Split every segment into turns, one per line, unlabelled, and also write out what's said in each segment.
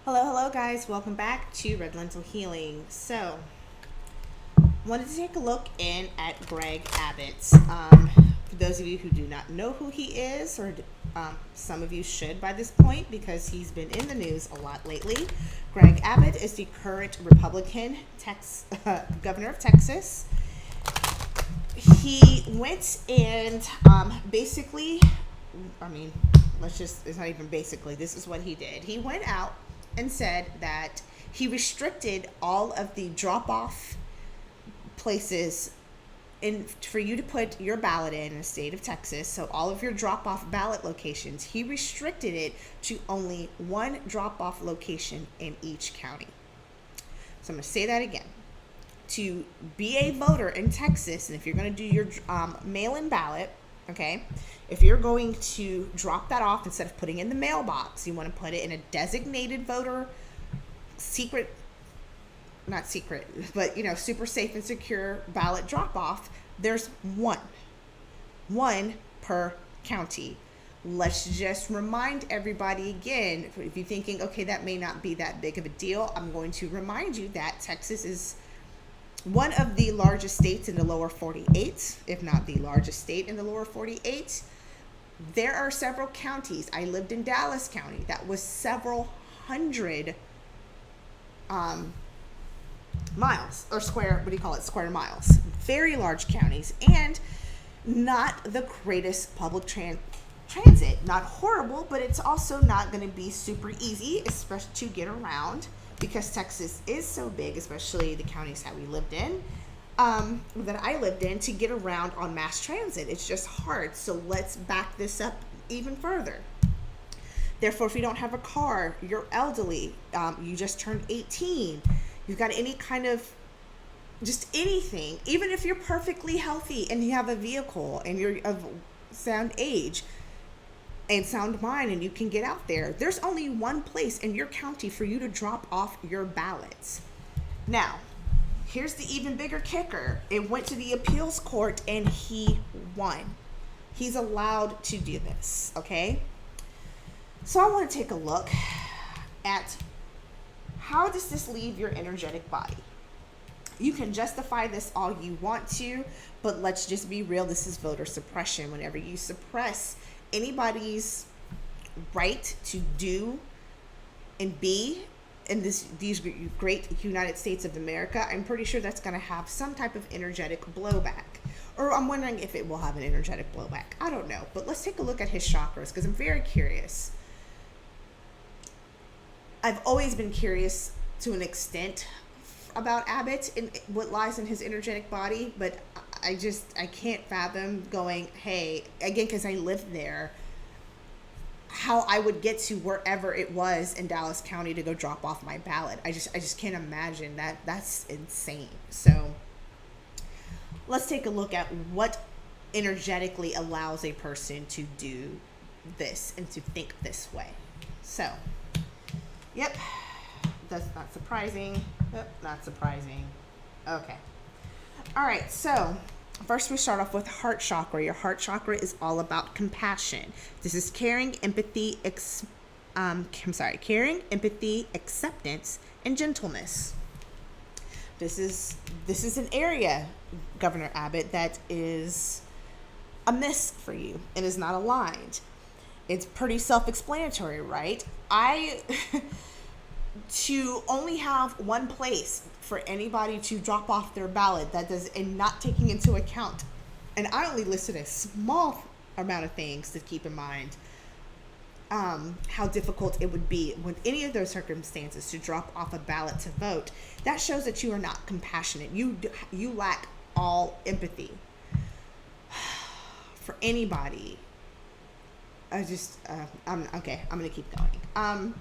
Hello guys. Welcome back to Red Lentil Healing. So, wanted to take a look in at Greg Abbott. For those of you who do not know who he is, or some of you should by this point because he's been in the news a lot lately. Greg Abbott is the current Republican governor of Texas. He went and basically, it's not even basically, this is what he did. He went out and said that he restricted all of the drop-off places for you to put your ballot in the state of Texas. So all of your drop-off ballot locations, he restricted it to only one drop-off location in each county. So I'm going to say that again. To be a voter in Texas, and if you're going to do your mail-in ballot, okay, if you're going to drop that off instead of putting it in the mailbox, you want to put it in a designated voter not secret, but super safe and secure ballot drop off. There's one per county. Let's just remind everybody again, if you're thinking, okay, that may not be that big of a deal, I'm going to remind you that Texas is one of the largest states in the lower 48, if not the largest state in the lower 48. There are several counties. I lived in Dallas County. That was several hundred miles, or square miles. Very large counties, and not the greatest public transit. Not horrible, but it's also not going to be super easy, especially to get around, because Texas is so big, especially the counties that we lived in, that I lived in, to get around on mass transit. It's just hard. So let's back this up even further. Therefore, if you don't have a car, you're elderly, you just turned 18, you've got any kind of, just anything, even if you're perfectly healthy and you have a vehicle and you're of sound age and sound mind and you can get out there, there's only one place in your county for you to drop off your ballots. Now, here's the even bigger kicker. It went to the appeals court and he won. He's allowed to do this, okay? So I want to take a look at how does this leave your energetic body. You can justify this all you want to, but let's just be real. This is voter suppression. Whenever you suppress anybody's right to do and be in these great United States of America, I'm pretty sure that's going to have some type of energetic blowback. Or I'm wondering if it will have an energetic blowback. I don't know. But let's take a look at his chakras, because I'm very curious. I've always been curious to an extent about Abbott and what lies in his energetic body, but I can't fathom going, hey, again, because I lived there, how I would get to wherever it was in Dallas County to go drop off my ballot. I just can't imagine that. That's insane. So let's take a look at what energetically allows a person to do this and to think this way. So, yep, that's not surprising. Not surprising. Okay. All right, so first we start off with heart chakra. Your heart chakra is all about compassion. This is caring, empathy, empathy, acceptance, and gentleness. This is an area, Governor Abbott, that is amiss for you and is not aligned. It's pretty self-explanatory, right? To only have one place for anybody to drop off their ballot and not taking into account, and I only listed a small amount of things to keep in mind, how difficult it would be with any of those circumstances to drop off a ballot to vote. That shows that you are not compassionate. You lack all empathy for anybody. I'm gonna keep going.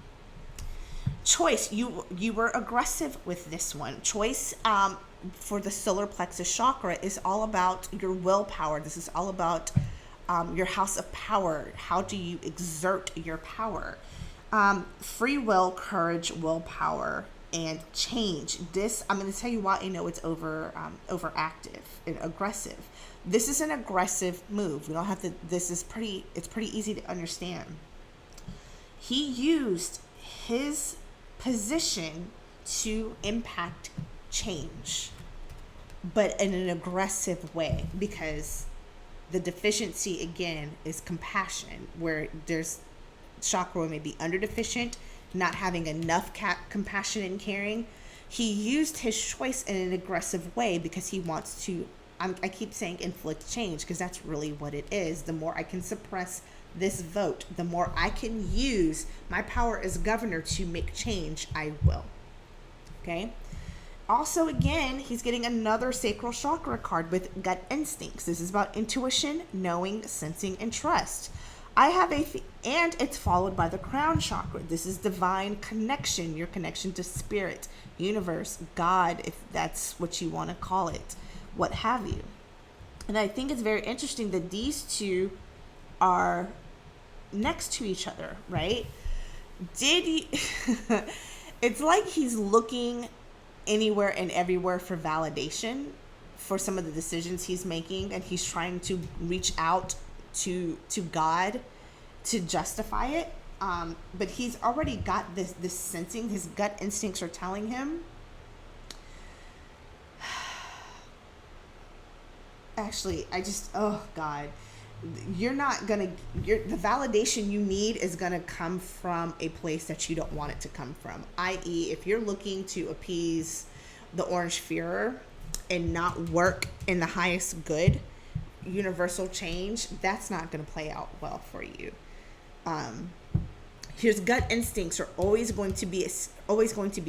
Choice, you were aggressive with this one. Choice, for the solar plexus chakra, is all about your willpower. This is all about your house of power. How do you exert your power? Free will, courage, willpower, and change. This, I'm going to tell you why I know it's overactive and aggressive. This is an aggressive move. We don't have to. It's pretty easy to understand. He used his position to impact change, but in an aggressive way, because the deficiency again is compassion, where there's chakra may be under deficient, not having enough compassion and caring. He used his choice in an aggressive way because he wants to, I keep saying inflict change, because that's really what it is. The more I can suppress this vote, the more I can use my power as governor to make change, I will. Okay? Also, again, he's getting another sacral chakra card with gut instincts. This is about intuition, knowing, sensing, and trust. I have and it's followed by the crown chakra. This is divine connection, your connection to spirit, universe, God, if that's what you want to call it, what have you. And I think it's very interesting that these two are next to each other, right? It's like he's looking anywhere and everywhere for validation for some of the decisions he's making, and he's trying to reach out to God to justify it, but he's already got this sensing. His gut instincts are telling him, actually, oh God, the validation you need is gonna come from a place that you don't want it to come from, i.e. if you're looking to appease the orange fearer and not work in the highest good, universal change, that's not going to play out well for you. His gut instincts are always going to be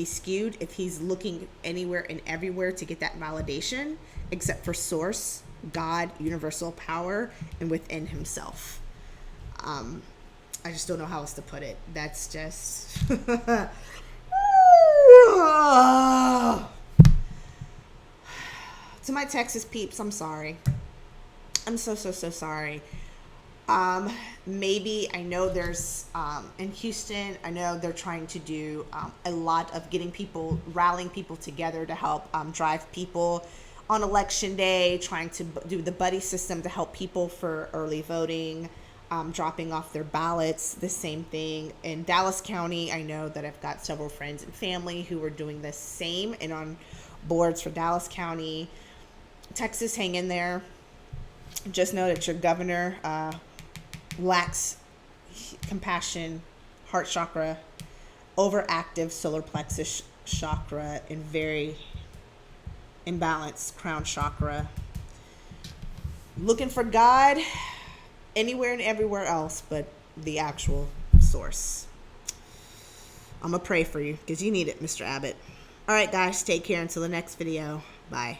skewed if he's looking anywhere and everywhere to get that validation, except for source, God, universal power, and within himself. I just don't know how else to put it. That's just to my Texas peeps, I'm sorry. I'm so sorry. Maybe, I know there's, in Houston, I know they're trying to do a lot of rallying people together to help drive people on election day, trying to do the buddy system to help people for early voting, dropping off their ballots. The same thing in Dallas County. I know that I've got several friends and family who are doing the same and on boards for Dallas County. Texas, hang in there. Just know that your governor lacks compassion, heart chakra, overactive solar plexus chakra, and very imbalanced crown chakra. Looking for God anywhere and everywhere else but the actual source. I'm going to pray for you because you need it, Mr. Abbott. All right, guys, take care until the next video. Bye.